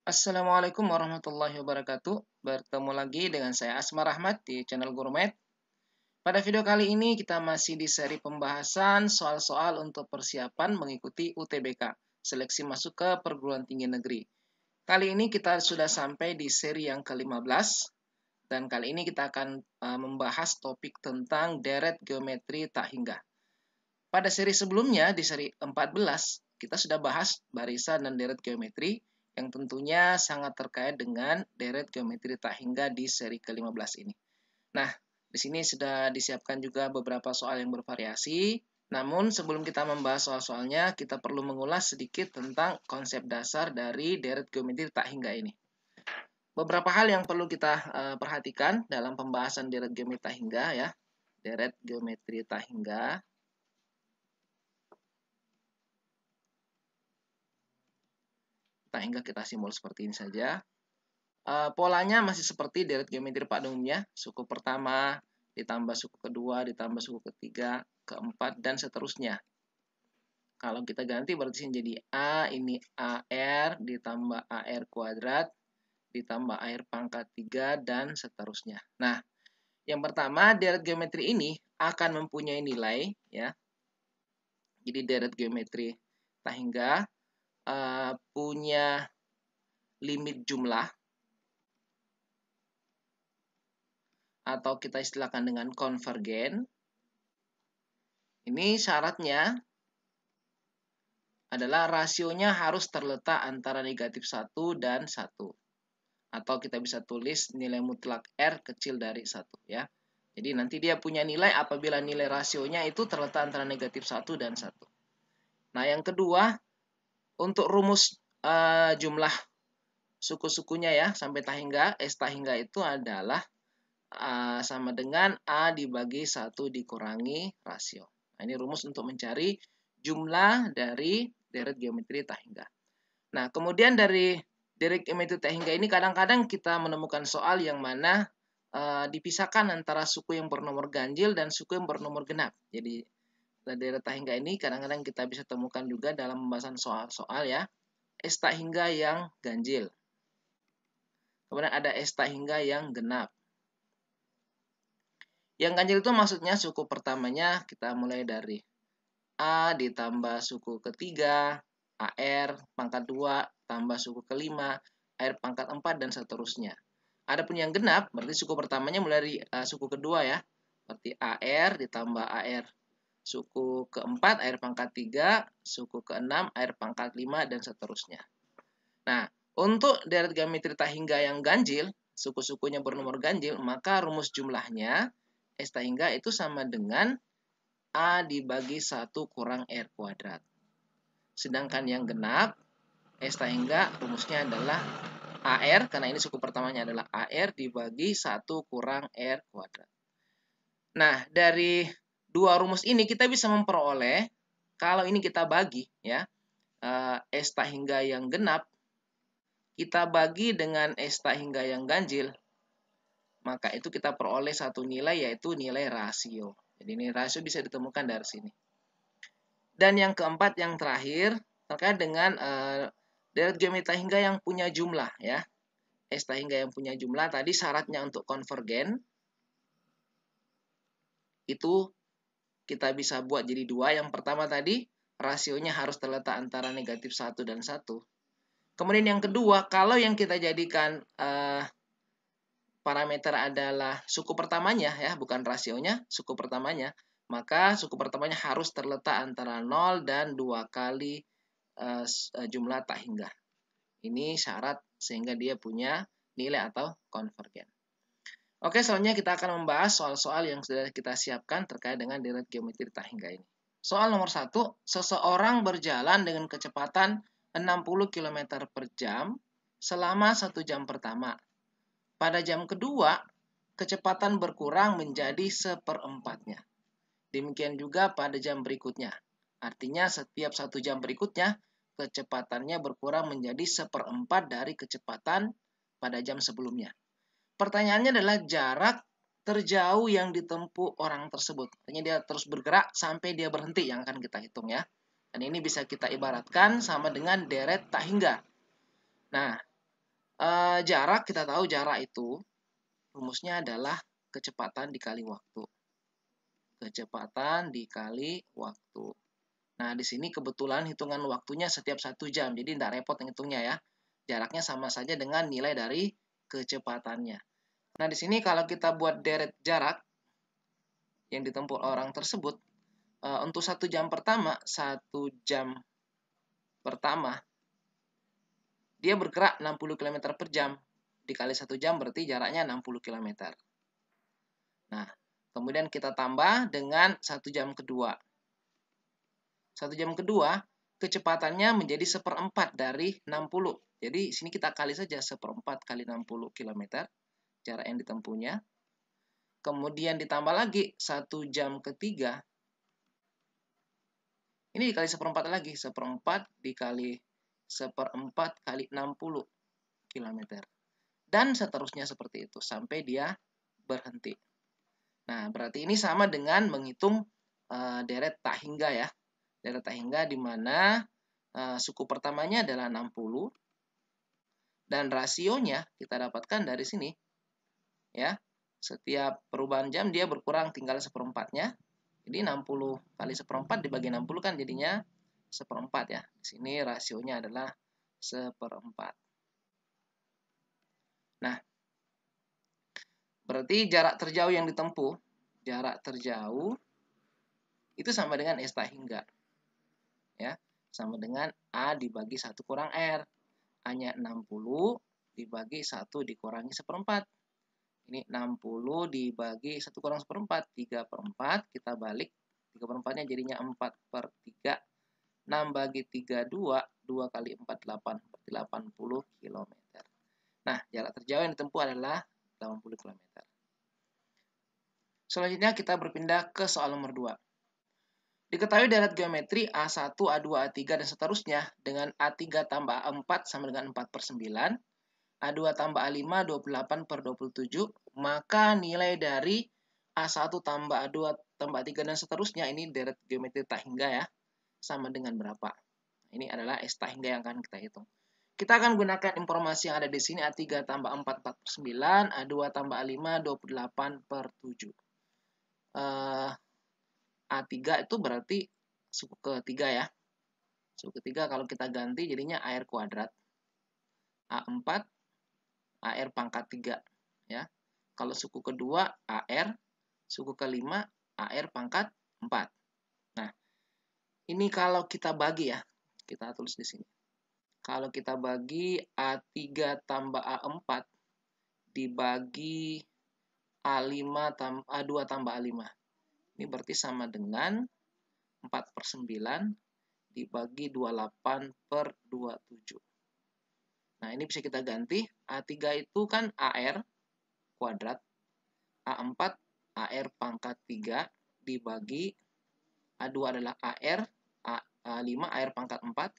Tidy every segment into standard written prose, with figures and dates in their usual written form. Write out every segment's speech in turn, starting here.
Assalamualaikum warahmatullahi wabarakatuh. Bertemu lagi dengan saya Asmar Rahmat di channel Gurumed. Pada video kali ini kita masih di seri pembahasan soal-soal untuk persiapan mengikuti UTBK, seleksi masuk ke perguruan tinggi negeri. Kali ini kita sudah sampai di seri yang ke-15 dan kali ini kita akan membahas topik tentang deret geometri tak hingga. Pada seri sebelumnya, di seri 14, kita sudah bahas barisan dan deret geometri yang tentunya sangat terkait dengan deret geometri tak hingga di seri ke-15 ini. Nah, di sini sudah disiapkan juga beberapa soal yang bervariasi. Namun, sebelum kita membahas soal-soalnya, kita perlu mengulas sedikit tentang konsep dasar dari deret geometri tak hingga ini. Beberapa hal yang perlu kita perhatikan dalam pembahasan deret geometri tak hingga ya. Deret geometri tak hingga. Hingga kita simbol seperti ini saja. Polanya masih seperti deret geometri pada umumnya, suku pertama ditambah suku kedua ditambah suku ketiga, keempat dan seterusnya. Kalau kita ganti berarti jadi A, ini AR ditambah AR kuadrat ditambah AR pangkat 3 dan seterusnya. Nah, yang pertama deret geometri ini akan mempunyai nilai ya. Jadi deret geometri tak hingga punya limit jumlah atau kita istilahkan dengan konvergen. Ini syaratnya adalah rasionya harus terletak antara negatif 1 dan 1. Atau kita bisa tulis nilai mutlak R kecil dari 1 ya. Jadi nanti dia punya nilai apabila nilai rasionya itu terletak antara negatif 1 dan 1. Nah, yang kedua, untuk rumus jumlah suku-sukunya ya sampai tak hingga, S tak hingga itu adalah sama dengan A dibagi 1 dikurangi rasio. Nah, ini rumus untuk mencari jumlah dari deret geometri tak hingga. Nah, kemudian dari deret geometri tak hingga ini kadang-kadang kita menemukan soal yang mana dipisahkan antara suku yang bernomor ganjil dan suku yang bernomor genap. Jadi, deret tak hingga ini kadang-kadang kita bisa temukan juga dalam pembahasan soal-soal ya. S tak hingga yang ganjil. Kemudian ada S tak hingga yang genap. Yang ganjil itu maksudnya suku pertamanya kita mulai dari A ditambah suku ketiga, AR pangkat 2 tambah suku kelima, AR pangkat 4 dan seterusnya. Adapun yang genap berarti suku pertamanya mulai dari suku kedua ya. Berarti AR ditambah AR suku keempat, AR pangkat 3, suku keenam, AR pangkat 5 dan seterusnya. Nah, untuk deret geometri tak hingga yang ganjil, suku-sukunya bernomor ganjil, maka rumus jumlahnya S tak hingga itu sama dengan A dibagi 1 kurang R kuadrat. Sedangkan yang genap, S tak hingga rumusnya adalah AR, karena ini suku pertamanya adalah AR dibagi 1 kurang R kuadrat. Nah, dari dua rumus ini kita bisa memperoleh, kalau ini kita bagi, ya, S tak hingga yang genap, kita bagi dengan S tak hingga yang ganjil, maka itu kita peroleh satu nilai yaitu nilai rasio. Jadi nilai rasio bisa ditemukan dari sini. Dan yang keempat, yang terakhir terkait dengan deret geometri tak hingga yang punya jumlah ya. S tak hingga yang punya jumlah tadi syaratnya untuk konvergen itu kita bisa buat jadi dua. Yang pertama tadi rasionya harus terletak antara negatif 1 dan 1. Kemudian yang kedua, kalau yang kita jadikan parameter adalah suku pertamanya ya, bukan rasionya, suku pertamanya, maka suku pertamanya harus terletak antara 0 dan 2 kali jumlah tak hingga. Ini syarat sehingga dia punya nilai atau konvergen. Oke, selanjutnya kita akan membahas soal-soal yang sudah kita siapkan terkait dengan deret geometri tak hingga ini. Soal nomor 1, seseorang berjalan dengan kecepatan 60 km per jam selama 1 jam pertama. Pada jam kedua, kecepatan berkurang menjadi 1/4-nya. Demikian juga pada jam berikutnya. Artinya setiap 1 jam berikutnya, kecepatannya berkurang menjadi 1/4 dari kecepatan pada jam sebelumnya. Pertanyaannya adalah jarak terjauh yang ditempuh orang tersebut. Artinya dia terus bergerak sampai dia berhenti yang akan kita hitung ya. Dan ini bisa kita ibaratkan sama dengan deret tak hingga. Nah, jarak kita tahu jarak itu rumusnya adalah kecepatan dikali waktu. Kecepatan dikali waktu. Nah, di sini kebetulan hitungan waktunya setiap 1 jam. Jadi tidak repot ngitungnya ya. Jaraknya sama saja dengan nilai dari kecepatannya. Nah, di sini kalau kita buat deret jarak yang ditempuh orang tersebut, untuk 1 jam pertama, dia bergerak 60 km per jam. Dikali 1 jam berarti jaraknya 60 km. Nah, kemudian kita tambah dengan 1 jam kedua. 1 jam kedua, kecepatannya menjadi 1/4 dari 60. Jadi, sini kita kali saja 1/4 kali 60 km, jarak yang ditempuhnya. Kemudian ditambah lagi 1 jam ketiga. Ini dikali 1/4 lagi. 1/4 dikali 1/4 kali 60 km. Dan seterusnya seperti itu sampai dia berhenti. Nah, berarti ini sama dengan menghitung deret tak hingga ya. Deret tak hingga di mana suku pertamanya adalah 60 dan rasionya kita dapatkan dari sini ya. Setiap perubahan jam dia berkurang tinggal 1/4-nya. Jadi 60 kali 1/4 dibagi 60 kan jadinya 1/4 ya. Di sini rasionya adalah 1/4. Nah, berarti jarak terjauh yang ditempuh, jarak terjauh itu sama dengan S tak hingga. Ya, sama dengan A dibagi 1 kurang R. A-nya 60 dibagi 1 dikurangi 1/4. Ini 60 dibagi 1 kurang 1/4, 3/4. Kita balik, 3/4-nya jadinya 4/3. 6 bagi 3, 2. 2 kali 4, 8. Berarti 80 km. Nah, jarak terjauh yang ditempuh adalah 80 km. Selanjutnya kita berpindah ke soal nomor 2. Diketahui deret geometri A1, A2, A3, dan seterusnya dengan A3 tambah A4 sama dengan 4/9. A2 tambah A5 28/27, maka nilai dari A1 tambah A2 tambah A3 dan seterusnya, ini deret geometri tak hingga ya, sama dengan berapa? Ini adalah S tak hingga yang akan kita hitung. Kita akan gunakan informasi yang ada di sini, A3 tambah 4, 4/9, A2 tambah A5, 28/7. A3 itu berarti suku ketiga ya. Suku ketiga kalau kita ganti jadinya AR kuadrat. A4 AR pangkat 3 ya. Kalau suku kedua AR, suku kelima AR pangkat 4. Nah, ini kalau kita bagi ya, kita tulis di sini. Kalau kita bagi A3 tambah A4 dibagi A2 tambah A5. Ini berarti sama dengan 4/9 dibagi 28/27. Nah, ini bisa kita ganti. A3 itu kan AR kuadrat. A4 AR pangkat 3 dibagi A2 adalah AR, A5 AR pangkat 4.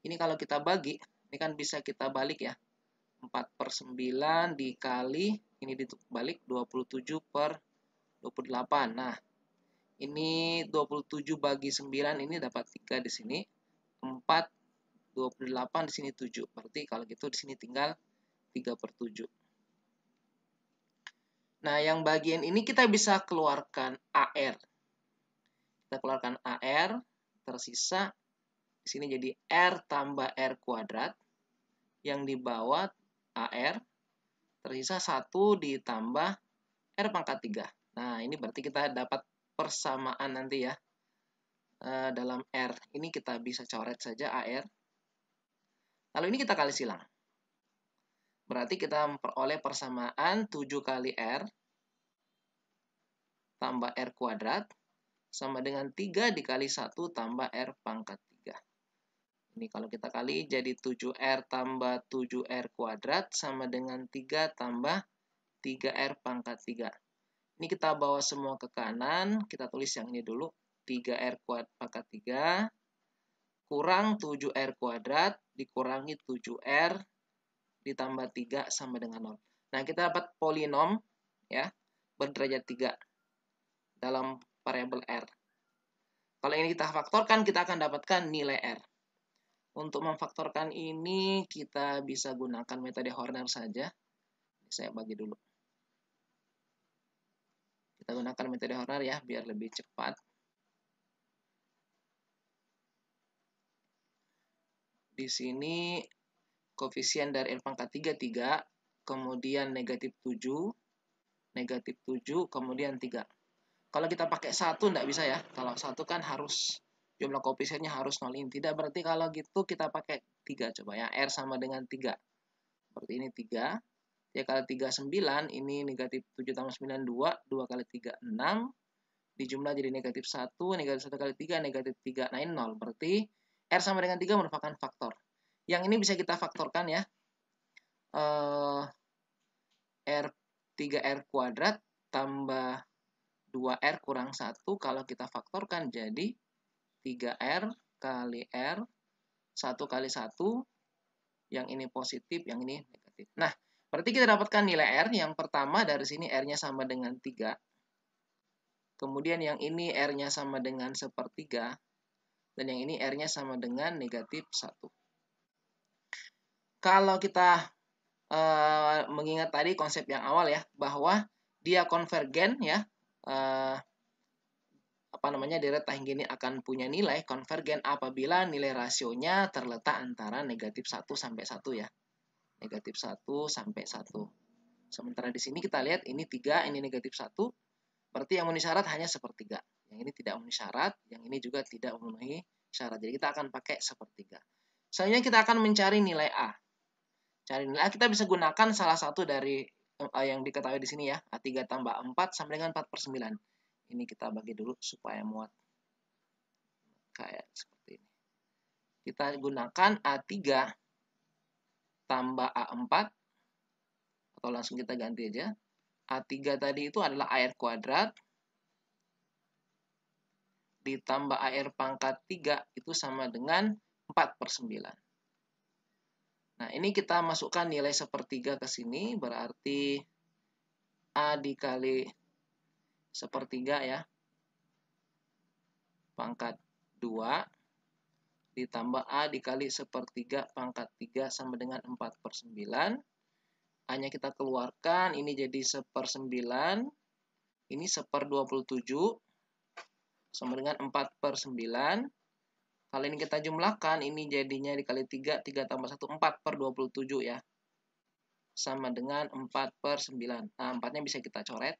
Ini kalau kita bagi, ini kan bisa kita balik ya. 4/9 dikali, ini dibalik 27/28. Nah, ini 27 bagi 9 ini dapat 3 di sini. 4, 28 di sini 7. Berarti kalau gitu di sini tinggal 3/7. Nah, yang bagian ini kita bisa keluarkan AR. Kita keluarkan AR, tersisa di sini jadi R tambah R kuadrat. Yang di bawah AR, tersisa 1 ditambah R pangkat 3. Nah, ini berarti kita dapat persamaan nanti ya. Dalam R ini kita bisa coret saja AR. Lalu ini kita kali silang. Berarti kita memperoleh persamaan 7 kali R tambah R kuadrat sama dengan 3 dikali 1 tambah R pangkat 3. Ini kalau kita kali jadi 7R tambah 7R kuadrat sama dengan 3 tambah 3R pangkat 3. Ini kita bawa semua ke kanan, kita tulis yang ini dulu. 3R pangkat 3 kurang 7R kuadrat dikurangi 7R ditambah 3 sama dengan 0. Nah, kita dapat polinom ya. berderajat 3 dalam variabel R. Kalau ini kita faktorkan, kita akan dapatkan nilai R. Untuk memfaktorkan ini, kita bisa gunakan metode Horner saja. Saya bagi dulu. Kita gunakan metode Horner ya, biar lebih cepat. Di sini koefisien dari R pangkat 3, 3, kemudian negatif 7, kemudian 3. Kalau kita pakai 1 enggak bisa ya. Kalau 1 kan harus jumlah koefisiennya harus 0 ini. Tidak berarti kalau gitu kita pakai 3 coba ya. R sama dengan 3. Seperti ini 3. 3 kali 3, 9. Ini negatif 7 tambah 9, 2. 2 kali 3, 6. Dijumlah jadi negatif 1. Negatif 1 kali 3, negatif 3. Nah ini 0. Berarti R sama dengan 3 merupakan faktor. Yang ini bisa kita faktorkan ya. R 3R kuadrat tambah 2R kurang 1. Kalau kita faktorkan jadi 3R kali R. 1 kali 1. Yang ini positif, yang ini negatif. Nah, berarti kita dapatkan nilai R. Yang pertama dari sini R-nya sama dengan 3. Kemudian yang ini R-nya sama dengan 1/3. Dan yang ini R-nya sama dengan negatif 1. Kalau kita mengingat tadi konsep yang awal ya, bahwa dia konvergen ya, deret tahingga ini akan punya nilai konvergen apabila nilai rasionya terletak antara negatif 1 sampai 1 ya. Negatif 1 sampai 1. Sementara di sini kita lihat ini 3, ini negatif 1. Berarti yang memenuhi syarat hanya 1/3. Yang ini tidak memenuhi syarat, yang ini juga tidak memenuhi syarat. Jadi kita akan pakai 1/3. Selanjutnya kita akan mencari nilai A. Cari nilai A kita bisa gunakan salah satu dari yang diketahui di sini ya. A3 tambah 4 sama dengan 4/9. Ini kita bagi dulu supaya muat. Kayak seperti ini. Kita gunakan A3 tambah A4. Atau langsung kita ganti aja. A3 tadi itu adalah AR kuadrat. Ditambah AR pangkat 3 itu sama dengan 4/9. Nah, ini kita masukkan nilai 1/3 ke sini, berarti A dikali 1/3 ya, pangkat 2, ditambah A dikali 1/3 pangkat 3 sama dengan 4/9. A-nya kita keluarkan, ini jadi 1/9, ini 1/27, sama dengan 4/9. Kalau ini kita jumlahkan, ini jadinya dikali 3, 3 tambah 1, 4/27 ya. Sama dengan 4/9. Nah, 4-nya bisa kita coret.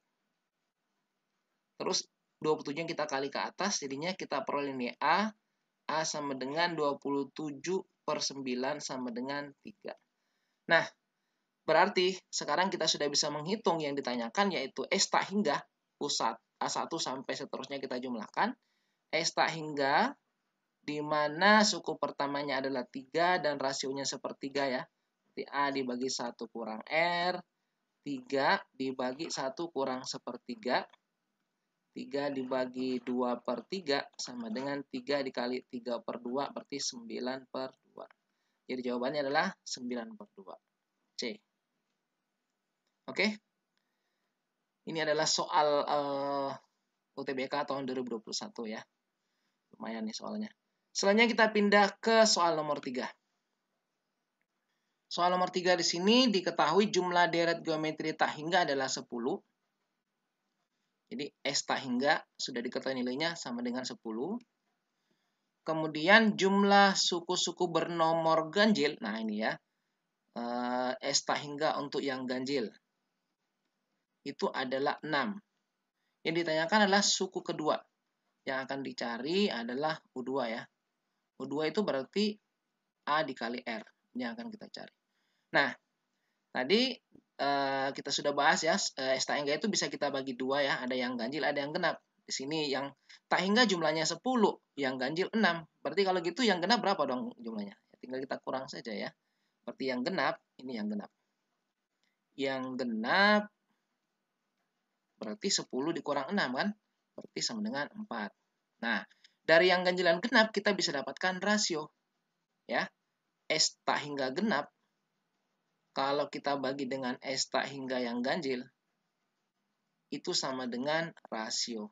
Terus 27 kita kali ke atas, jadinya kita peroleh ini A. A sama dengan 27/9 sama dengan 3. Nah, berarti sekarang kita sudah bisa menghitung yang ditanyakan, yaitu S tak hingga pusat A1 sampai seterusnya kita jumlahkan. S tak hingga di mana suku pertamanya adalah 3 dan rasionya 1/3 ya. Jadi A dibagi 1 kurang R, 3 dibagi 1 kurang 1/3, 3 dibagi 2/3 sama dengan 3 dikali 3/2 berarti 9/2. Jadi jawabannya adalah 9/2. C. Oke. Ini adalah soal UTBK tahun 2021 ya. Lumayan nih soalnya. Selanjutnya kita pindah ke soal nomor 3. Soal nomor 3 di sini diketahui jumlah deret geometri tak hingga adalah 10. Jadi S tak hingga sudah diketahui nilainya sama dengan 10. Kemudian jumlah suku-suku bernomor ganjil. Nah ini ya. S tak hingga untuk yang ganjil. Itu adalah 6. Yang ditanyakan adalah suku kedua. Yang akan dicari adalah U2 ya. U2 itu berarti A dikali R. Ini yang akan kita cari. Nah, tadi kita sudah bahas ya, S tak hingga itu bisa kita bagi 2 ya. Ada yang ganjil, ada yang genap. Di sini yang tak hingga jumlahnya 10, yang ganjil 6. Berarti kalau gitu yang genap berapa dong jumlahnya? Tinggal kita kurang saja ya. Berarti yang genap, ini yang genap. Yang genap berarti 10 dikurang 6 kan? Berarti sama dengan 4. Nah, dari yang ganjilan genap kita bisa dapatkan rasio. Ya. S tak hingga genap, kalau kita bagi dengan S tak hingga yang ganjil, itu sama dengan rasio.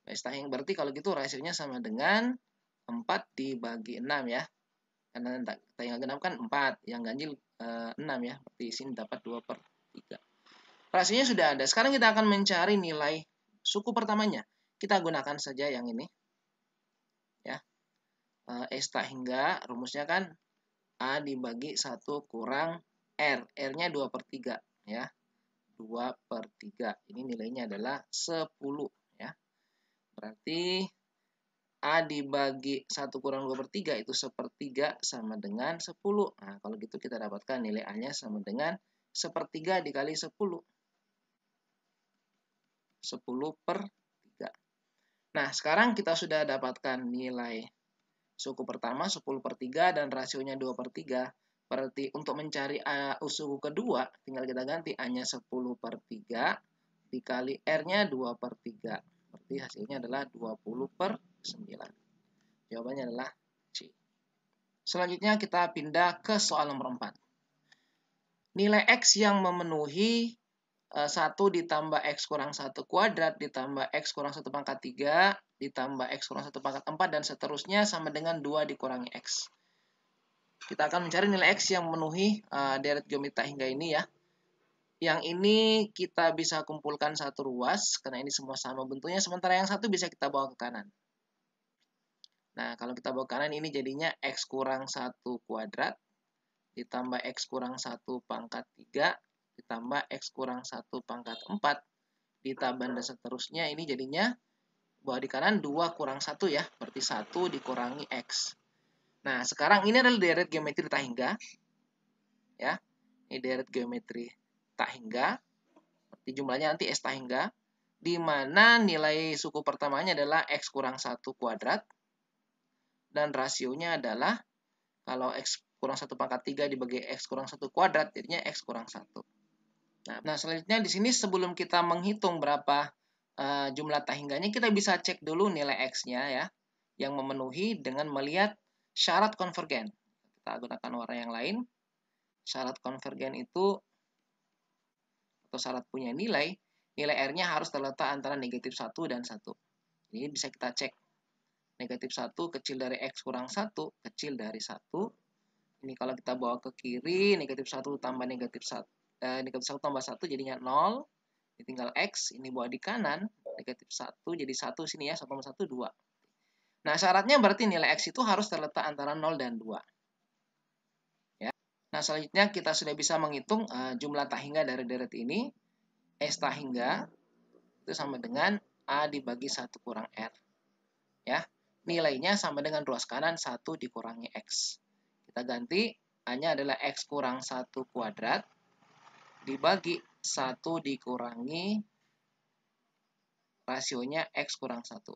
Berarti kalau gitu rasionya sama dengan 4 dibagi 6 ya. Karena tanggal genap kan 4, yang ganjil 6 ya. Berarti sini dapat 2/3. Rasionya sudah ada. Sekarang kita akan mencari nilai suku pertamanya. Kita gunakan saja yang ini. Ya. S tak hingga, rumusnya kan A dibagi 1 kurang R. R-nya 2/3 ya. 2/3. Ini nilainya adalah 10 ya. Berarti A dibagi 1 kurang 2/3 itu 1/3 sama dengan 10. Nah, kalau gitu kita dapatkan nilai A-nya sama dengan 1/3 dikali 10. 10/3. Nah, sekarang kita sudah dapatkan nilai suku pertama 10/3 dan rasionya 2/3. Berarti untuk mencari suku kedua, tinggal kita ganti A-nya 10/3 dikali R-nya 2/3. Berarti hasilnya adalah 20/9. Jawabannya adalah C. Selanjutnya kita pindah ke soal nomor 4. Nilai X yang memenuhi 1 ditambah X kurang 1 kuadrat ditambah X kurang 1 pangkat 3 ditambah X kurang 1 pangkat 4 dan seterusnya sama dengan 2 dikurangi X. Kita akan mencari nilai X yang memenuhi deret geometri tak hingga ini ya. Yang ini kita bisa kumpulkan satu ruas karena ini semua sama bentuknya, sementara yang satu bisa kita bawa ke kanan. Nah, kalau kita bawa ke kanan ini jadinya X kurang 1 kuadrat ditambah X kurang 1 pangkat 3 ditambah X kurang 1 pangkat 4 ditambah dan seterusnya. Ini jadinya bawa di kanan 2 kurang 1 ya, berarti 1 dikurangi X. Nah, sekarang ini adalah deret geometri tak hingga ya. Ini deret geometri tak hingga, berarti jumlahnya nanti S tak hingga, di mana nilai suku pertamanya adalah X kurang 1 kuadrat, dan rasionya adalah, kalau X kurang 1 pangkat 3 dibagi X kurang 1 kuadrat, jadinya X kurang 1. Nah, selanjutnya di sini sebelum kita menghitung berapa jumlah tak hingganya, kita bisa cek dulu nilai X-nya ya, yang memenuhi dengan melihat syarat konvergen. Kita gunakan warna yang lain. Syarat konvergen itu, atau syarat punya nilai R-nya harus terletak antara negatif 1 dan 1. Ini bisa kita cek. Negatif 1 kecil dari X kurang 1, kecil dari 1. Ini kalau kita bawa ke kiri, negatif 1 tambah negatif 1, negatif 1 tambah 1 jadinya 0. Ini tinggal X, ini bawa di kanan, negatif 1 jadi 1 sini ya, 1 tambah 1, 2. Nah, syaratnya berarti nilai X itu harus terletak antara 0 dan 2. Nah, selanjutnya kita sudah bisa menghitung jumlah tak hingga dari deret ini. S tak hingga itu sama dengan A dibagi 1 kurang R. Ya, nilainya sama dengan ruas kanan 1 dikurangi X. Kita ganti, A-nya adalah X kurang 1 kuadrat dibagi 1 dikurangi rasionya X kurang 1.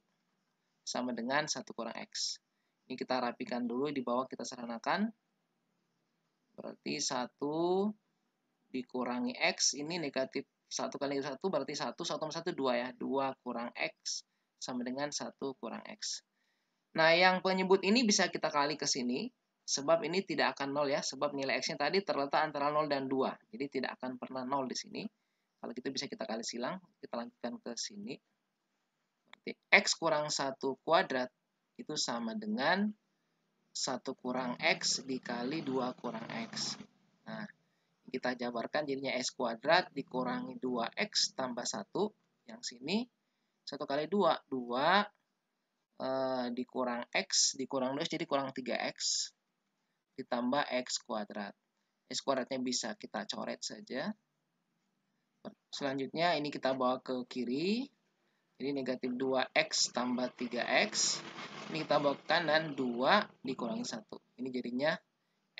Sama dengan 1 kurang X. Ini kita rapikan dulu, di bawah kita sederhanakan. Berarti 1 dikurangi X, ini negatif 1 kali 1 berarti 1, 1 tambah 1, 2 ya. 2 kurang X sama dengan 1 kurang X. Nah, yang penyebut ini bisa kita kali ke sini, sebab ini tidak akan 0 ya, sebab nilai X-nya tadi terletak antara 0 dan 2. Jadi tidak akan pernah 0 di sini. Kalau gitu bisa kita kali silang, kita lanjutkan ke sini. Berarti X kurang 1 kuadrat itu sama dengan 1 kurang X dikali 2 kurang X. Nah, kita jabarkan jadinya X kuadrat dikurangi 2X tambah 1. Yang sini 1 kali 2, 2 dikurang X, dikurang 2X jadi kurang 3X. Ditambah X kuadrat. X kuadratnya bisa kita coret saja. Selanjutnya ini kita bawa ke kiri. Jadi negatif 2X tambah 3X. Ini kita bawa ke kanan, 2 dikurangi 1. Ini jadinya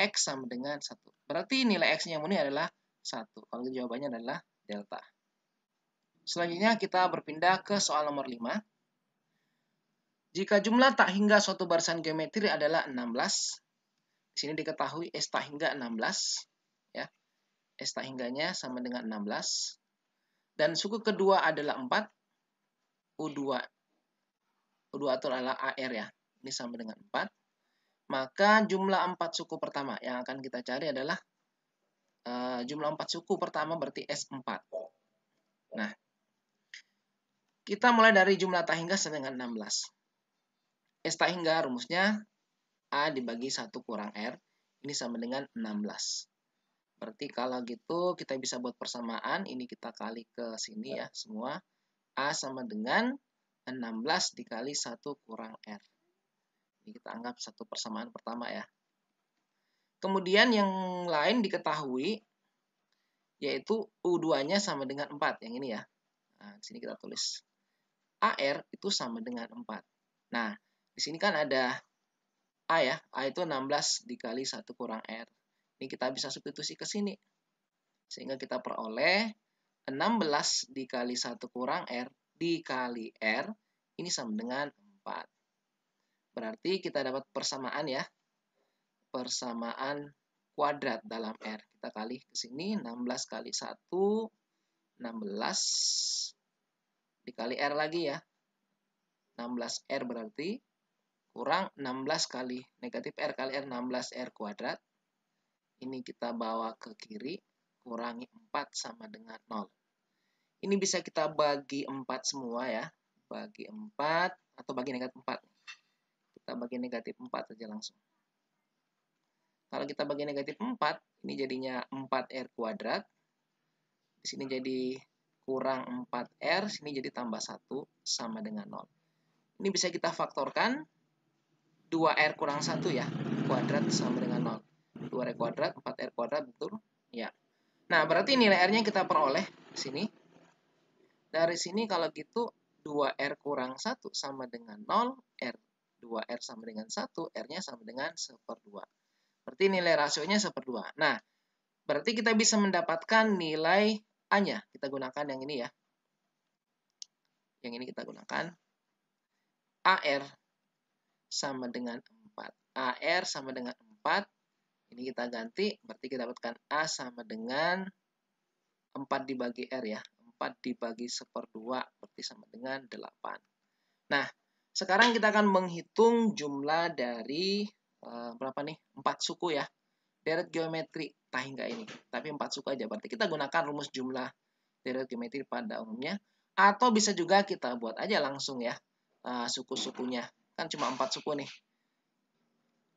X sama dengan 1. Berarti nilai X-nya yang memenuhi adalah 1. Kalau jawabannya adalah delta. Selanjutnya kita berpindah ke soal nomor 5. Jika jumlah tak hingga suatu barisan geometri adalah 16, di sini diketahui S tak hingga 16. Ya. S tak hingganya sama dengan 16. Dan suku kedua adalah 4. U2 itu adalah AR ya. Ini sama dengan 4. Maka jumlah 4 suku pertama yang akan kita cari adalah jumlah 4 suku pertama berarti S4. Nah, Kita mulai dari jumlah tak hingga sampai dengan 16. S tak hingga rumusnya A dibagi 1 kurang R. Ini sama dengan 16. Berarti kalau gitu kita bisa buat persamaan. Ini kita kali ke sini ya semua. A sama dengan 16 dikali 1 kurang R. Ini kita anggap satu persamaan pertama ya. Kemudian yang lain diketahui yaitu U2-nya sama dengan 4. Yang ini ya. Nah, di sini kita tulis AR itu sama dengan 4. Nah, di sini kan ada A ya. A itu 16 dikali 1 kurang R. Ini kita bisa substitusi ke sini. Sehingga kita peroleh 16 dikali 1 kurang R dikali R. Ini sama dengan 4. Berarti kita dapat persamaan ya. Persamaan kuadrat dalam R. Kita kali ke sini. 16 kali 1. 16 dikali R lagi ya. 16R berarti kurang 16 kali negatif R kali R, 16R kuadrat. Ini kita bawa ke kiri, kurangi 4 sama dengan 0. Ini bisa kita bagi 4 semua ya. Bagi 4 atau bagi negatif 4. Kita bagi negatif 4 saja langsung. Kalau kita bagi negatif 4, ini jadinya 4R kuadrat. Di sini jadi kurang 4R, sini jadi tambah 1 sama dengan 0. Ini bisa kita faktorkan 2R kurang 1 ya, kuadrat sama dengan 0. 2R kuadrat, 4R kuadrat, betul? Ya. Nah, berarti nilai R-nya kita peroleh di sini. Dari sini kalau gitu 2R kurang 1 sama dengan 0, R 2R sama dengan 1, R-nya sama dengan 1/2. Berarti nilai rasionya 1/2. Nah, berarti kita bisa mendapatkan nilai A-nya. Kita gunakan yang ini ya. Yang ini kita gunakan. AR sama dengan 4. AR sama dengan 4. Ini kita ganti. Berarti kita dapatkan A sama dengan 4 dibagi R ya. 4 dibagi 1/2. Berarti sama dengan 8. Nah, sekarang kita akan menghitung jumlah dari berapa nih? 4 suku ya. Deret geometri tak hingga ini. Tapi 4 suku aja. Berarti kita gunakan rumus jumlah deret geometri pada umumnya. Atau bisa juga kita buat aja langsung ya suku-sukunya. Kan cuma 4 suku nih.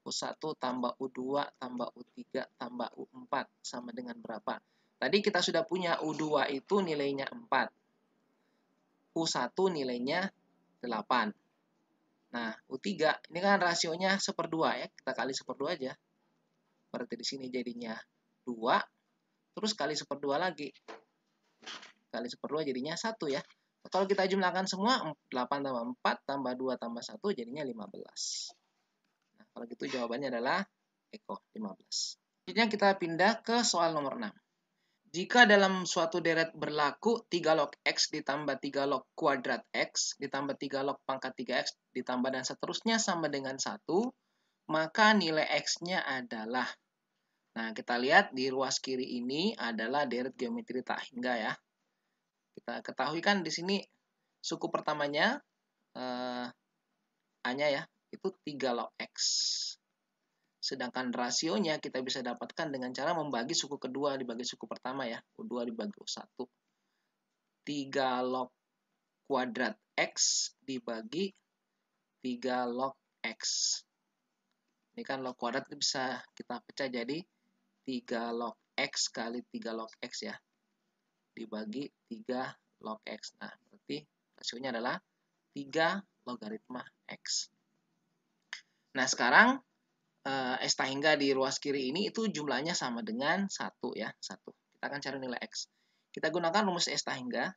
U1 tambah U2 tambah U3 tambah U4 sama dengan berapa? Tadi kita sudah punya U2 itu nilainya 4. U1 nilainya 8. Nah, U3 ini kan rasionya 1/2 ya. Kita kali 1/2 aja. Berarti di sini jadinya 2. Terus kali 1/2 lagi. Kali 1/2 jadinya 1 ya. Kalau kita jumlahkan semua, 8 tambah 4 tambah 2 tambah 1 jadinya 15. Nah, kalau gitu jawabannya adalah Eko, 15. Selanjutnya kita pindah ke soal nomor 6. Jika dalam suatu deret berlaku 3 log X ditambah 3 log kuadrat X ditambah 3 log pangkat 3X ditambah dan seterusnya sama dengan 1, maka nilai X-nya adalah. Nah, kita lihat di ruas kiri ini adalah deret geometri tak hingga ya. Kita ketahui kan di sini suku pertamanya A-nya ya, itu 3 log X. Sedangkan rasionya kita bisa dapatkan dengan cara membagi suku kedua dibagi suku pertama ya. U2 dibagi U1. 3 log kuadrat X dibagi 3 log X. Ini kan log kuadrat itu bisa kita pecah jadi 3 log X kali 3 log X ya. Dibagi 3 log X. Nah, berarti rasionya adalah 3 logaritma X. Nah, sekarang S tak hingga di ruas kiri ini itu jumlahnya sama dengan 1 ya, 1. Kita akan cari nilai X. Kita gunakan rumus S tak hingga.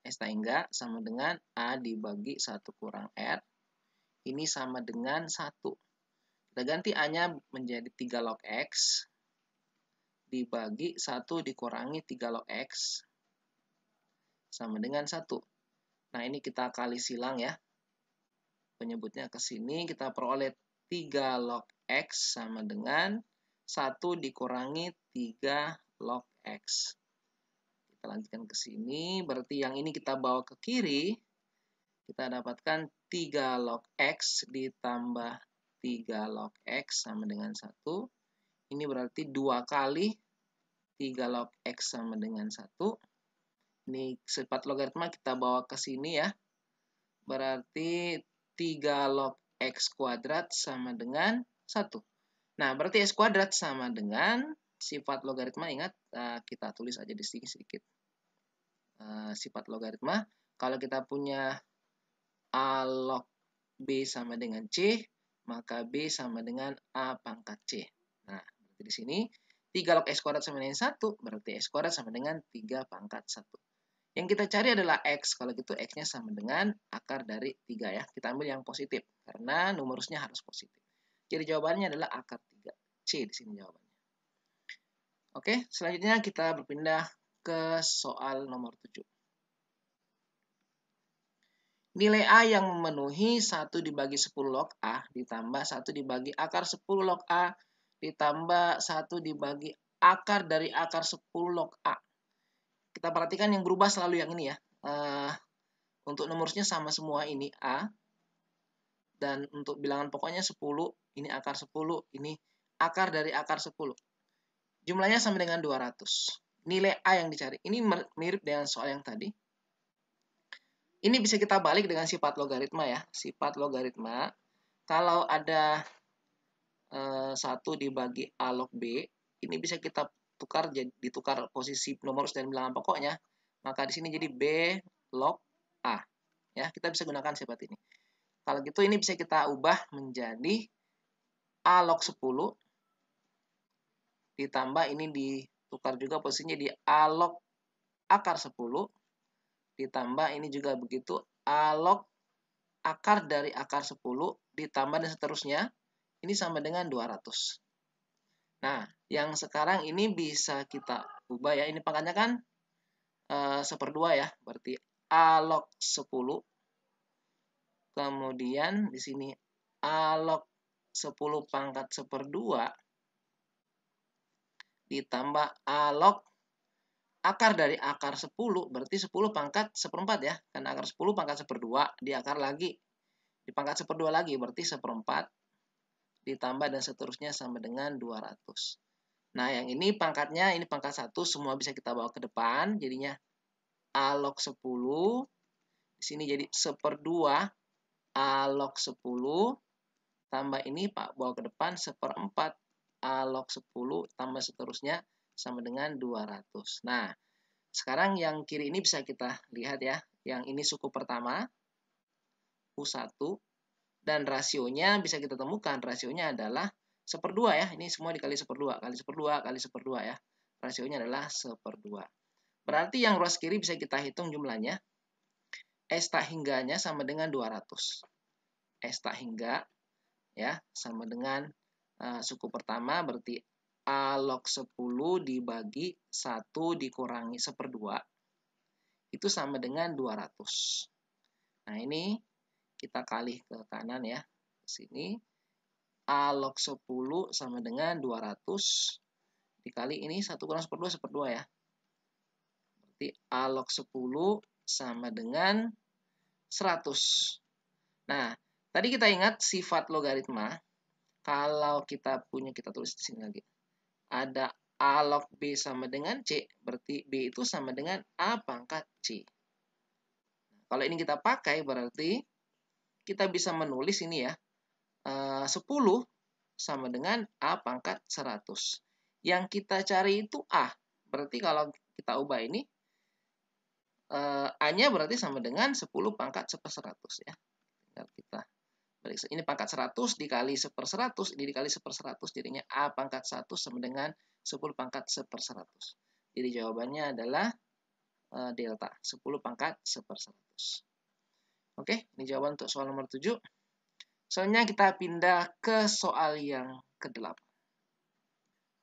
S tak hingga sama dengan A dibagi 1 kurang R. Ini sama dengan 1. Kita ganti A-nya menjadi 3 log X dibagi 1 dikurangi 3 log X sama dengan 1. Nah, ini kita kali silang ya. Penyebutnya ke sini kita peroleh 3 log X sama dengan 1 dikurangi 3 log X. Kita lanjutkan ke sini. Berarti yang ini kita bawa ke kiri. Kita dapatkan 3 log X ditambah 3 log X sama dengan 1. Ini berarti 2 kali 3 log X sama dengan 1. Ini sifat logaritma kita bawa ke sini ya. berarti 3 log X kuadrat sama dengan 1. Nah, berarti X kuadrat sama dengan sifat logaritma, ingat, kita tulis aja di sini sedikit. Sifat logaritma, kalau kita punya A log B sama dengan C, maka B sama dengan A pangkat C. Nah, berarti di sini 3 log X kuadrat sama dengan 1, berarti X kuadrat sama dengan 3 pangkat 1. Yang kita cari adalah X, kalau gitu X-nya sama dengan akar dari 3 ya. Kita ambil yang positif, karena numerusnya harus positif. Jadi jawabannya adalah akar 3. C di sini jawabannya. Oke, selanjutnya kita berpindah ke soal nomor 7. Nilai A yang memenuhi 1 dibagi 10 log A ditambah 1 dibagi akar 10 log A ditambah 1 dibagi akar dari akar 10 log A. Kita perhatikan yang berubah selalu yang ini ya. Untuk numerusnya sama semua, ini A. Dan untuk bilangan pokoknya 10, ini akar 10, ini akar dari akar 10. Jumlahnya sama dengan 200. Nilai A yang dicari. Ini mirip dengan soal yang tadi. Ini bisa kita balik dengan sifat logaritma ya. Sifat logaritma, kalau ada 1 dibagi A log B, ini bisa kita tukar, jadi ditukar posisi numerus dan bilangan pokoknya. Maka di sini jadi B log A. Ya, kita bisa gunakan sifat ini. Kalau gitu ini bisa kita ubah menjadi A log 10 ditambah ini ditukar juga posisinya di A log akar 10 ditambah ini juga begitu A log akar dari akar 10 ditambah dan seterusnya. Ini sama dengan 200. Nah, yang sekarang ini bisa kita ubah ya. Ini pangkatnya kan 1/2 ya. Berarti A log 10. Kemudian di sini A log 10 pangkat 1/2 ditambah A log akar dari akar 10, berarti 10 pangkat 1/4 ya. Karena akar 10 pangkat 1/2, di akar lagi. Di pangkat 1/2 lagi, berarti 1/4 ditambah dan seterusnya sama dengan 200. Nah, yang ini pangkatnya, ini pangkat 1, semua bisa kita bawa ke depan. Jadinya A log 10, di sini jadi 1/2 A log 10, tambah ini Pak bawa ke depan 1/4 A log 10 tambah seterusnya sama dengan 200. Nah, sekarang yang kiri ini bisa kita lihat ya. Yang ini suku pertama, U1, dan rasionya bisa kita temukan. Rasionya adalah 1/2 ya. Ini semua dikali 1/2, kali 1/2, kali 1/2 ya. Rasionya adalah 1/2. Berarti yang ruas kiri bisa kita hitung jumlahnya. S tak hingganya sama dengan 200. S tak hingga ya sama dengan suku pertama, berarti A log 10 dibagi 1 dikurangi 1/2 itu sama dengan 200. Nah, ini kita kali ke kanan ya. Ke sini A log 10 sama dengan 200 dikali ini 1 kurang 1/2 1/2 ya. Berarti A log 10 sama dengan 100. Nah, tadi kita ingat sifat logaritma. Kalau kita tulis di sini lagi. Ada A log B sama dengan C, berarti B itu sama dengan A pangkat C. Kalau ini kita pakai, berarti kita bisa menulis ini ya, 10 sama dengan A pangkat 100. Yang kita cari itu A. Berarti kalau kita ubah ini, A-nya berarti sama dengan 10 pangkat 1/100 ya. Tinggal kita ini pangkat 100 dikali 1/100, ini dikali 1/100, jadinya A pangkat 1 sama dengan 10 pangkat 1/100. Jadi jawabannya adalah delta, 10 pangkat 1/100. Oke, ini jawaban untuk soal nomor 7. Selanjutnya kita pindah ke soal yang ke-8.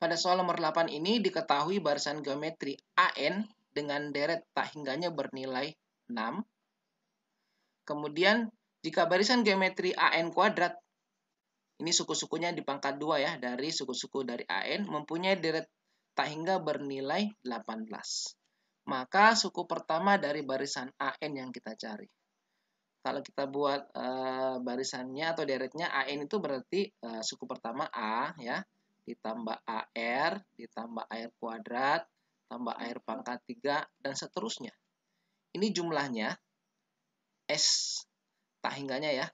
Pada soal nomor 8 ini diketahui barisan geometri AN dengan deret tak hingganya bernilai 6. Kemudian jika barisan geometri AN kuadrat, ini suku-sukunya di pangkat 2 ya, dari suku-suku dari AN, mempunyai deret tak hingga bernilai 18. Maka suku pertama dari barisan AN yang kita cari. Kalau kita buat barisannya atau deretnya, AN itu berarti suku pertama A ya, ditambah AR, ditambah AR kuadrat, tambah AR pangkat 3, dan seterusnya. Ini jumlahnya S tak hingganya ya.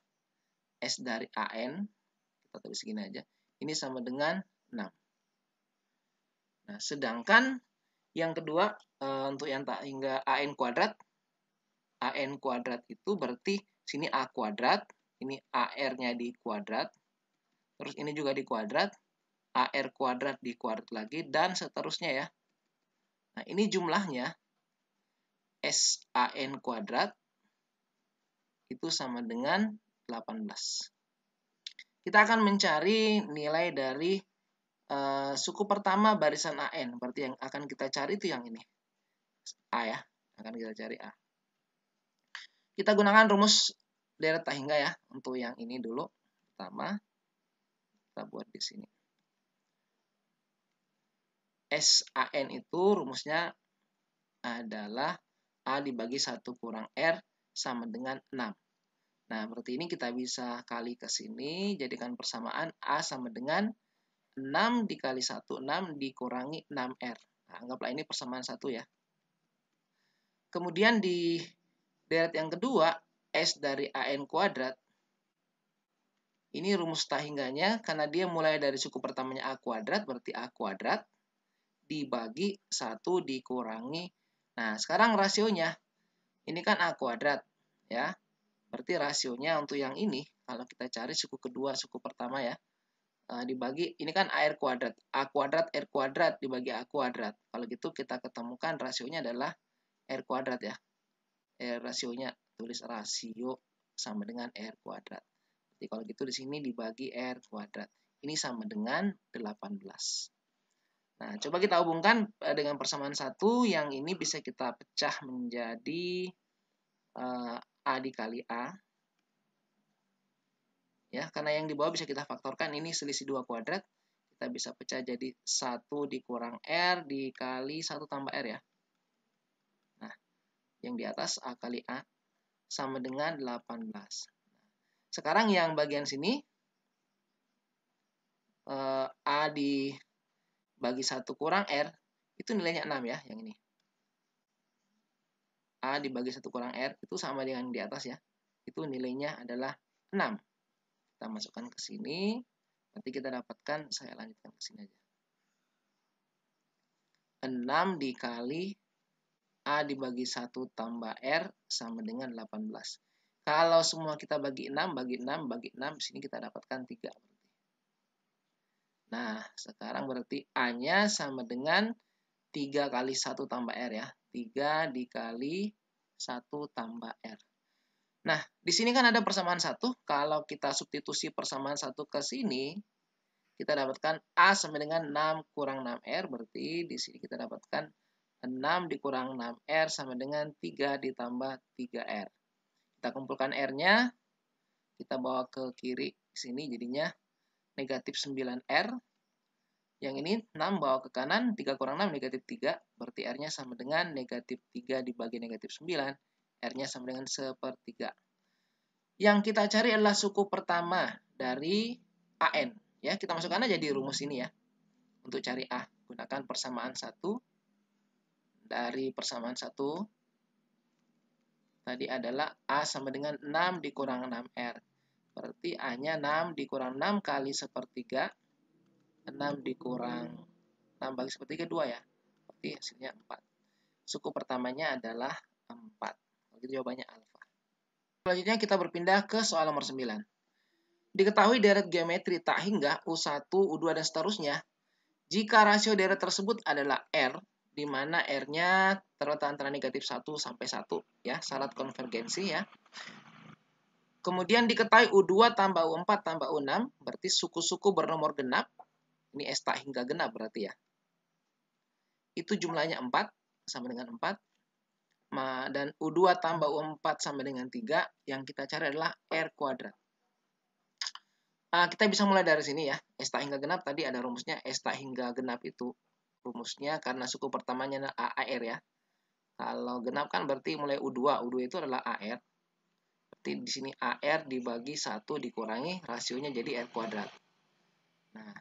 S dari AN, kita tulis gini aja. Ini sama dengan 6. Nah, sedangkan yang kedua, untuk yang tak hingga AN kuadrat itu berarti sini A kuadrat, ini AR-nya di kuadrat, terus ini juga di kuadrat, AR kuadrat di kuadrat lagi, dan seterusnya ya. Nah, ini jumlahnya SAN kuadrat itu sama dengan 18. Kita akan mencari nilai dari suku pertama barisan AN. Berarti yang akan kita cari itu yang ini. A ya. Akan kita cari A. Kita gunakan rumus deret tak hingga ya. Untuk yang ini dulu. Pertama. Kita buat di sini. SAN itu rumusnya adalah A dibagi 1 kurang R sama dengan 6. Nah, berarti ini kita bisa kali ke sini. Jadikan persamaan A sama dengan 6 dikali 1, 6 dikurangi 6R. Nah, anggaplah ini persamaan 1 ya. Kemudian di deret yang kedua, S dari AN kuadrat. Ini rumus tak hingganya, karena dia mulai dari suku pertamanya A kuadrat, berarti A kuadrat, dibagi 1 dikurangi. Nah, sekarang rasionya, ini kan A kuadrat, ya. Berarti rasionya untuk yang ini, kalau kita cari suku kedua, suku pertama ya, dibagi, ini kan AR kuadrat. A kuadrat, R kuadrat, dibagi A kuadrat. Kalau gitu kita ketemukan rasionya adalah R kuadrat ya. Rasionya, tulis rasio sama dengan R kuadrat. Jadi kalau gitu di sini dibagi R kuadrat. Ini sama dengan 18. Nah, coba kita hubungkan dengan persamaan 1. Yang ini bisa kita pecah menjadi A dikali A. Ya, karena yang di bawah bisa kita faktorkan, ini selisih 2 kuadrat. Kita bisa pecah jadi 1 dikurang R dikali 1 tambah R ya. Nah, yang di atas A kali A sama dengan 18. Sekarang yang bagian sini, A dibagi 1 kurang R, itu nilainya 6 ya, yang ini. A dibagi 1 kurang R, itu sama dengan di atas ya. Itu nilainya adalah 6. Kita masukkan ke sini, nanti kita dapatkan, saya lanjutkan ke sini aja. 6 dikali A dibagi 1 tambah R sama dengan 18. Kalau semua kita bagi 6, bagi 6, bagi 6, sini kita dapatkan 3. Nah, sekarang berarti A-nya sama dengan 3 kali 1 tambah R ya. 3 dikali 1 tambah R. Nah, di sini kan ada persamaan 1. Kalau kita substitusi persamaan 1 ke sini, kita dapatkan A sama dengan 6 kurang 6R. Berarti di sini kita dapatkan 6 dikurang 6R sama dengan 3 ditambah 3R. Kita kumpulkan R-nya, kita bawa ke kiri sini jadinya negatif 9R. Yang ini 6 bawa ke kanan, 3 kurang 6 negatif 3, berarti R-nya sama dengan negatif 3 dibagi negatif 9, R-nya sama dengan 1/3. Yang kita cari adalah suku pertama dari AN. Ya, kita masukkan aja di rumus ini ya. Untuk cari A, gunakan persamaan 1. Dari persamaan 1, tadi adalah A sama dengan 6 dikurang 6R. Berarti A-nya 6 dikurang 6 kali 1/3. 6 dikurang 6 bagi 1/3, 2 ya. Berarti hasilnya 4. Suku pertamanya adalah 4. Jadi jawabannya alfa. Selanjutnya kita berpindah ke soal nomor 9. Diketahui deret geometri tak hingga U1, U2, dan seterusnya. Jika rasio deret tersebut adalah R, di mana R-nya terletak antara negatif 1 sampai 1, ya, syarat konvergensi ya. Kemudian diketahui U2 tambah U4 tambah U6, berarti suku-suku bernomor genap. Ini S tak hingga genap berarti ya. Itu jumlahnya 4, sama dengan 4. Dan U2 tambah U4 sama dengan 3, yang kita cari adalah R kuadrat. Kita bisa mulai dari sini ya. S tak hingga genap tadi ada rumusnya. S tak hingga genap itu rumusnya karena suku pertamanya adalah AR ya. Kalau genap kan berarti mulai U2. U2 itu adalah AR. Berarti di sini AR dibagi 1 dikurangi rasionya jadi R kuadrat. Nah,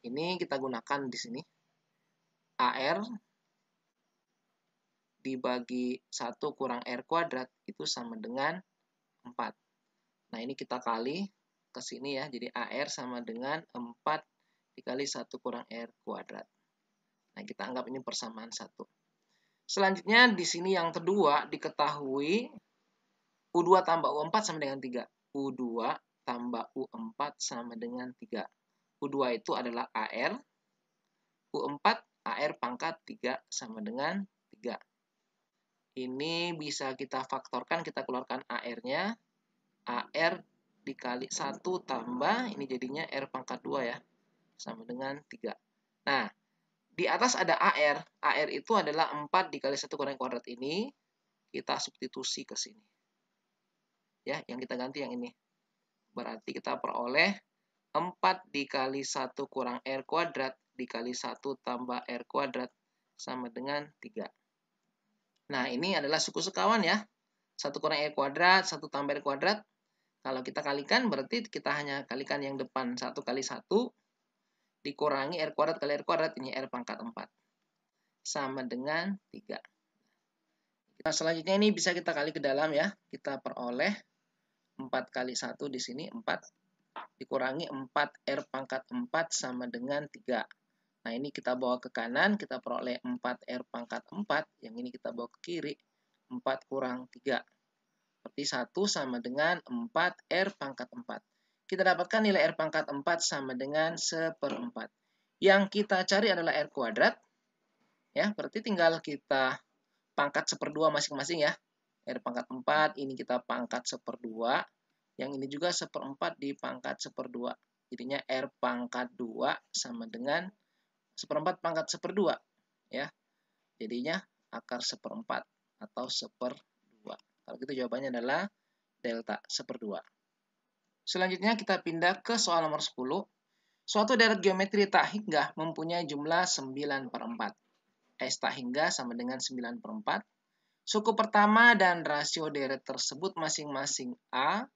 ini kita gunakan di sini. AR dibagi 1 kurang R kuadrat itu sama dengan 4. Nah, ini kita kali ke sini ya. Jadi AR sama dengan 4 dikali 1 kurang R kuadrat. Nah, kita anggap ini persamaan 1. Selanjutnya di sini yang kedua diketahui U2 tambah U4 sama dengan 3. U2 tambah U4 sama dengan 3. U2 itu adalah AR. U4 AR pangkat 3 sama dengan 3. Ini bisa kita faktorkan, kita keluarkan AR-nya. AR dikali 1 tambah, ini jadinya R pangkat 2 ya. Sama dengan 3. Nah, di atas ada AR. AR itu adalah 4 dikali 1 kurang kuadrat ini. Kita substitusi ke sini. Ya, yang kita ganti yang ini. Berarti kita peroleh 4 dikali 1 kurang R kuadrat dikali 1 tambah R kuadrat sama dengan 3. Nah, ini adalah suku sekawan ya. 1 kurang R kuadrat, 1 tambah R kuadrat. Kalau kita kalikan, berarti kita hanya kalikan yang depan 1 kali 1 dikurangi R kuadrat kali R kuadrat. Ini R pangkat 4. Sama dengan 3. Nah, selanjutnya ini bisa kita kali ke dalam ya. Kita peroleh 4 kali 1 di sini, 4. Dikurangi 4R pangkat 4 sama dengan 3. Nah, ini kita bawa ke kanan, kita peroleh 4R pangkat 4. Yang ini kita bawa ke kiri, 4 kurang 3. Berarti 1 sama dengan 4R pangkat 4. Kita dapatkan nilai R pangkat 4 sama dengan 1/4. Yang kita cari adalah R kuadrat. Ya, berarti tinggal kita pangkat 1/2 masing-masing ya. R pangkat 4, ini kita pangkat 1/2. Yang ini juga 1/4 dipangkat 1/2. Jadinya R pangkat 2 sama dengan 1/4 pangkat 1/2. Ya. Jadinya akar 1/4 atau 1/2. Kalau gitu jawabannya adalah delta 1/2. Selanjutnya kita pindah ke soal nomor 10. Suatu deret geometri tak hingga mempunyai jumlah 9/4. S tak hingga sama dengan 9/4. Suku pertama dan rasio deret tersebut masing-masing A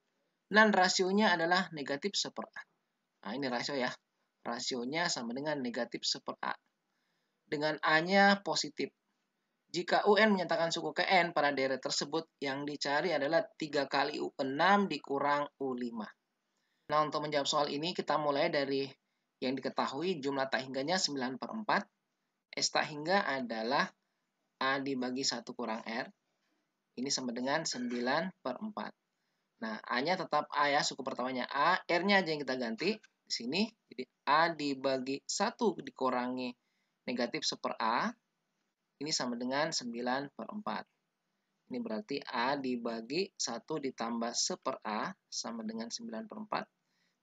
dan rasionya adalah negatif 1/A. Nah, ini rasio ya. Rasionya sama dengan negatif 1/A. Dengan A-nya positif. Jika UN menyatakan suku ke N pada deret tersebut, yang dicari adalah 3 kali U6 dikurang U5. Nah, untuk menjawab soal ini, kita mulai dari yang diketahui jumlah tak hingganya 9/4. S tak hingga adalah A dibagi 1 kurang R. Ini sama dengan 9/4. Nah, A-nya tetap A ya, suku pertamanya A. R-nya aja yang kita ganti di sini. Jadi, A dibagi 1 dikurangi negatif 1/A. Ini sama dengan 9/4. Ini berarti A dibagi 1 ditambah 1/A sama dengan 9/4.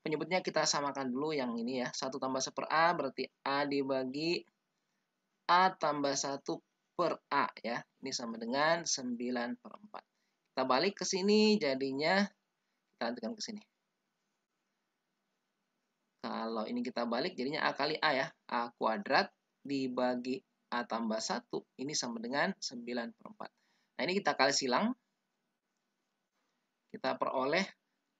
Penyebutnya kita samakan dulu yang ini ya. 1 tambah 1/A berarti A dibagi A tambah 1/A ya. Ini sama dengan 9/4. Kita balik ke sini jadinya kita gantikan ke sini. Kalau ini kita balik jadinya A kali A ya. A kuadrat dibagi A tambah 1. Ini sama dengan 9/4. Nah, ini kita kali silang. Kita peroleh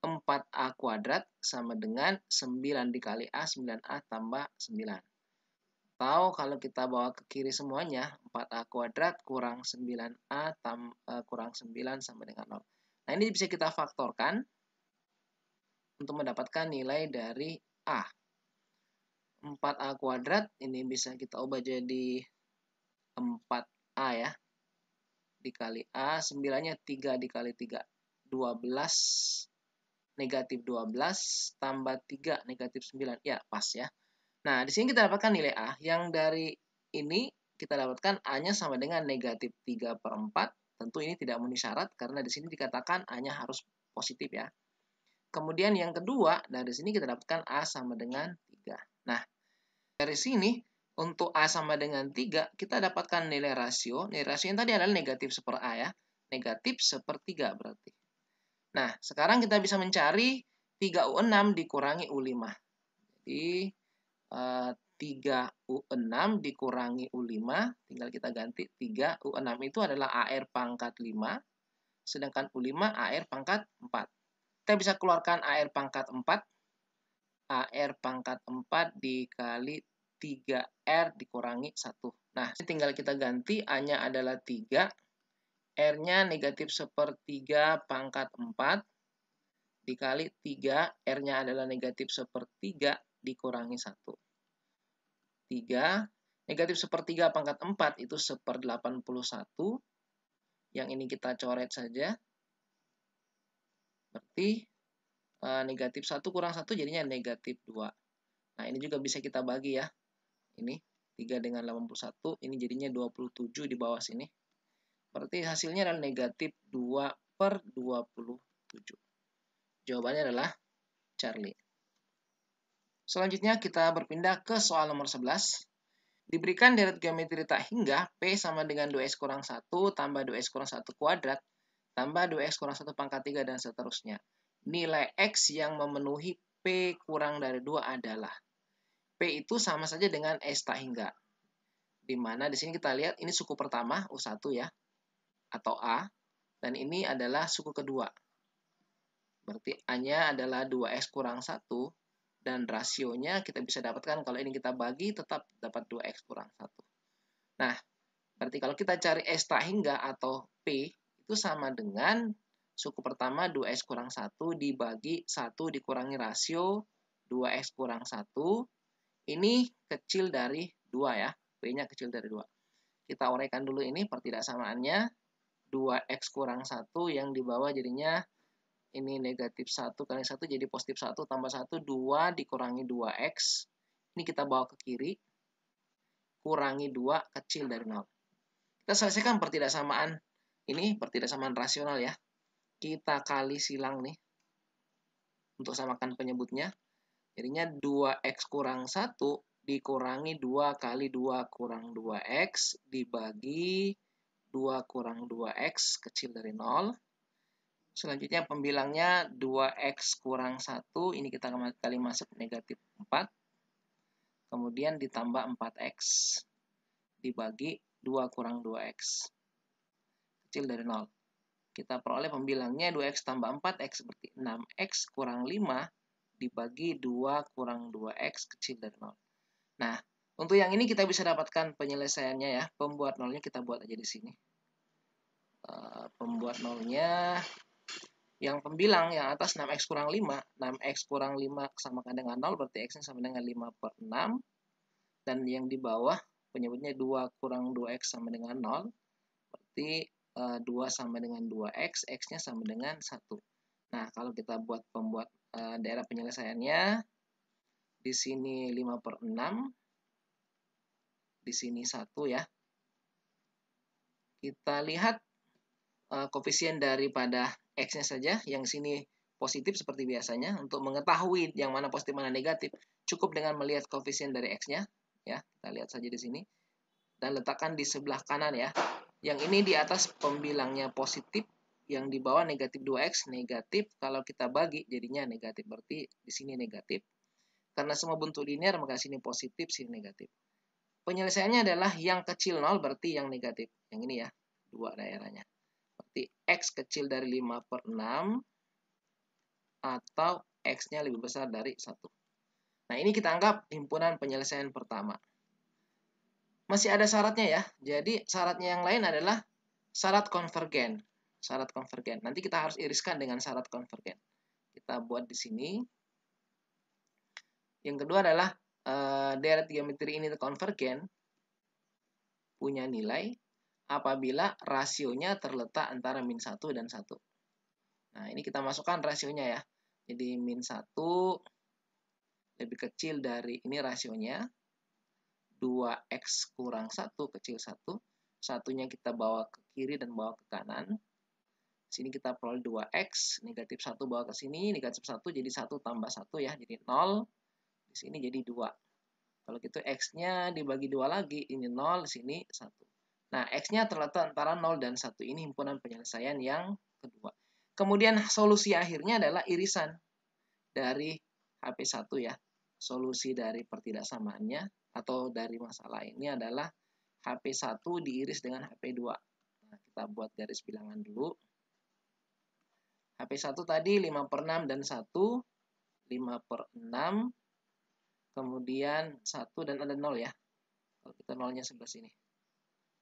4A kuadrat sama dengan 9 dikali A, 9A tambah 9. Atau kalau kita bawa ke kiri semuanya, 4A kuadrat kurang 9A kurang 9 sama dengan 0. Nah, ini bisa kita faktorkan untuk mendapatkan nilai dari A. 4A kuadrat ini bisa kita ubah jadi 4A ya. Dikali A, 9-nya 3 dikali 3. 12, negatif 12, tambah 3, negatif 9. Ya, pas ya. Nah, di sini kita dapatkan nilai A. Yang dari ini kita dapatkan A-nya sama dengan negatif 3/4. Tentu ini tidak memenuhi syarat karena di sini dikatakan A-nya harus positif ya. Kemudian yang kedua, dari sini kita dapatkan A sama dengan 3. Nah, dari sini untuk A sama dengan 3, kita dapatkan nilai rasio. Nilai rasio yang tadi adalah negatif 1/A ya. Negatif 1/3 berarti. Nah, sekarang kita bisa mencari 3U6 dikurangi U5. Jadi, 3U6 dikurangi U5, tinggal kita ganti 3U6 itu adalah AR pangkat 5, sedangkan U5 AR pangkat 4. Kita bisa keluarkan AR pangkat 4. AR pangkat 4 dikali 3R dikurangi 1. Nah, tinggal kita ganti, A-nya adalah 3, R-nya negatif 1/3 pangkat 4, dikali 3, R-nya adalah negatif sepertiga dikurangi 1. 3, negatif sepertiga pangkat 4 itu 1/81. Yang ini kita coret saja. Berarti negatif 1 kurang 1 jadinya negatif 2. Nah, ini juga bisa kita bagi ya. Ini 3 dengan 81, ini jadinya 27 di bawah sini. Berarti hasilnya adalah negatif 2/27. Jawabannya adalah Charlie. Selanjutnya kita berpindah ke soal nomor 11. Diberikan deret geometri tak hingga P sama dengan 2x kurang 1 tambah 2x kurang 1 kuadrat tambah 2x kurang 1 pangkat 3 dan seterusnya. Nilai X yang memenuhi P kurang dari 2 adalah. P itu sama saja dengan S tak hingga. Di mana di sini kita lihat ini suku pertama U1 ya, atau A, dan ini adalah suku kedua. Berarti A-nya adalah 2x kurang 1, dan rasionya kita bisa dapatkan kalau ini kita bagi tetap dapat 2x kurang 1. Nah, berarti kalau kita cari S tak hingga atau P, itu sama dengan suku pertama 2x kurang 1 dibagi 1 dikurangi rasio 2x kurang 1. Ini kecil dari 2 ya, P-nya kecil dari 2. Kita uraikan dulu ini pertidaksamaannya. 2x kurang 1 yang di bawah jadinya ini negatif 1 kali 1 jadi positif 1 tambah 1, 2 dikurangi 2x. Ini kita bawa ke kiri. Kurangi 2 kecil dari 0. Kita selesaikan pertidaksamaan ini, pertidaksamaan rasional ya. Kita kali silang nih untuk samakan penyebutnya. Jadinya 2x kurang 1 dikurangi 2 kali 2 kurang 2x dibagi 2 kurang 2x kecil dari 0. Selanjutnya pembilangnya 2x kurang 1, ini kita kali masuk negatif 4. Kemudian ditambah 4x dibagi 2 kurang 2x kecil dari 0. Kita peroleh pembilangnya 2x tambah 4x seperti 6x kurang 5 dibagi 2 kurang 2x kecil dari 0. Nah, untuk yang ini kita bisa dapatkan penyelesaiannya ya. Pembuat nolnya kita buat aja di sini. Pembuat nolnya yang pembilang yang atas 6x kurang 5. 6x kurang 5 samakan dengan 0, berarti x-nya sama dengan 5/6. Dan yang di bawah penyebutnya 2 kurang 2x sama dengan 0. Berarti 2 sama dengan 2x, x-nya sama dengan 1. Nah, kalau kita buat pembuat daerah penyelesaiannya, di sini 5/6, di sini 1 ya. Kita lihat koefisien daripada x-nya saja, yang sini positif seperti biasanya. Untuk mengetahui yang mana positif mana negatif, cukup dengan melihat koefisien dari x-nya. Ya, kita lihat saja di sini. Dan letakkan di sebelah kanan ya. Yang ini di atas pembilangnya positif, yang di bawah negatif 2x, negatif. Kalau kita bagi jadinya negatif, berarti di sini negatif. Karena semua bentuk linear, maka sini positif, sini negatif. Penyelesaiannya adalah yang kecil 0, berarti yang negatif. Yang ini ya, 2 daerahnya. Berarti x kecil dari 5/6 atau x-nya lebih besar dari 1. Nah, ini kita anggap himpunan penyelesaian pertama. Masih ada syaratnya ya. Jadi syaratnya yang lain adalah syarat konvergen. Syarat konvergen. Nanti kita harus iriskan dengan syarat konvergen. Kita buat di sini. Yang kedua adalah deret geometri ini konvergen punya nilai apabila rasionya terletak antara min 1 dan 1. Nah, ini kita masukkan rasionya ya. Jadi min 1 lebih kecil dari ini rasionya. 2x kurang 1 kecil 1. Satunya kita bawa ke kiri dan bawa ke kanan. Sini kita peroleh 2x, negatif 1 bawa ke sini, negatif 1 jadi 1 tambah 1 ya, jadi 0. Di sini jadi 2. Kalau gitu x-nya dibagi 2 lagi, ini 0, di sini 1. Nah, x-nya terletak antara 0 dan 1. Ini himpunan penyelesaian yang kedua. Kemudian solusi akhirnya adalah irisan dari HP1 ya. Solusi dari pertidaksamaannya atau dari masalah ini adalah HP1 diiris dengan HP2. Nah, kita buat garis bilangan dulu. HP1 tadi 5/6 dan 1. 5/6. Kemudian 1 dan ada 0 ya. Kalau kita 0-nya sebelah sini.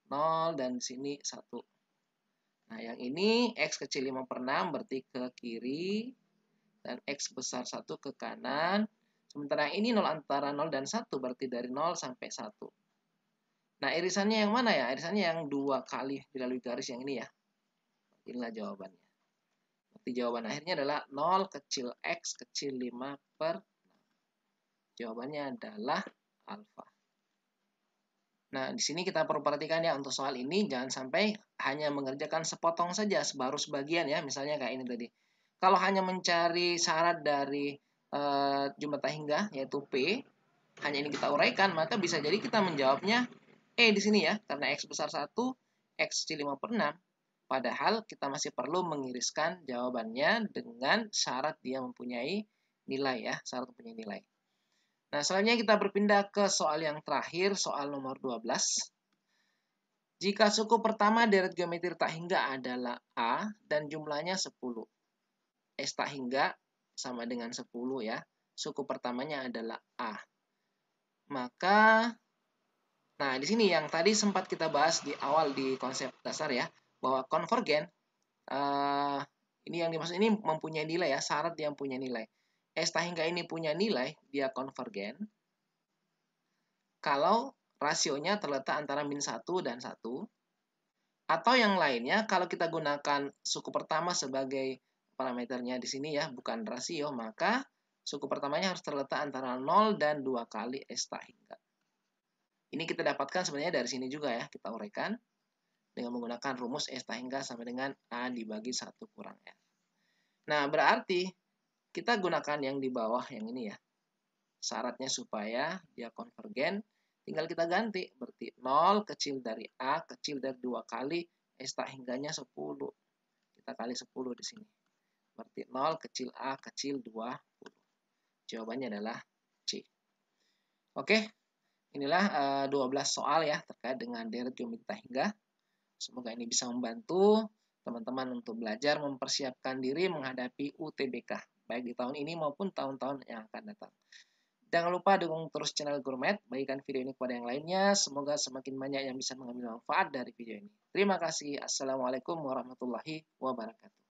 0 dan sini 1. Nah, yang ini X kecil 5/6 berarti ke kiri. dan X besar 1 ke kanan. Sementara ini 0 antara 0 dan 1, berarti dari 0 sampai 1. Nah, irisannya yang mana ya? Irisannya yang 2 kali dilalui garis yang ini ya. Inilah jawabannya. Berarti jawaban akhirnya adalah 0 kecil X kecil 5 per 6. Jawabannya adalah alfa. Nah, di sini kita perlu perhatikan ya, untuk soal ini jangan sampai hanya mengerjakan sepotong saja, baru sebagian ya, misalnya kayak ini tadi. Kalau hanya mencari syarat dari jumlah tak hingga, yaitu P, hanya ini kita uraikan, maka bisa jadi kita menjawabnya di sini ya, karena X besar 1, X kecil 5 per 6. Padahal kita masih perlu mengiriskan jawabannya dengan syarat dia mempunyai nilai ya, syarat mempunyai nilai. Nah, selanjutnya kita berpindah ke soal yang terakhir, soal nomor 12. Jika suku pertama deret geometri tak hingga adalah A dan jumlahnya 10. S tak hingga sama dengan 10 ya. Suku pertamanya adalah A. Maka, nah di sini yang tadi sempat kita bahas di awal di konsep dasar ya, bahwa konvergen, ini yang dimaksud ini mempunyai nilai ya, syarat dia punya nilai. S tak hingga ini punya nilai, dia konvergen. Kalau rasionya terletak antara min 1 dan 1. Atau yang lainnya, kalau kita gunakan suku pertama sebagai parameternya di sini ya, bukan rasio, maka suku pertamanya harus terletak antara 0 dan 2 kali S tak hingga. Ini kita dapatkan sebenarnya dari sini juga ya, kita uraikan dengan menggunakan rumus S tak hingga sama dengan A dibagi 1 kurang F. Nah, berarti kita gunakan yang di bawah yang ini ya. Syaratnya supaya dia konvergen, tinggal kita ganti. Berarti 0 kecil dari A kecil dari 2 kali S tak hingganya 10. Kita kali 10 di sini. Berarti 0 kecil A kecil 20. Jawabannya adalah C. Oke, inilah 12 soal ya terkait dengan deret geometri tak hingga. Semoga ini bisa membantu teman-teman untuk belajar mempersiapkan diri menghadapi UTBK, baik di tahun ini maupun tahun-tahun yang akan datang. Jangan lupa dukung terus channel Gurmet, bagikan video ini kepada yang lainnya. Semoga semakin banyak yang bisa mengambil manfaat dari video ini. Terima kasih. Assalamualaikum warahmatullahi wabarakatuh.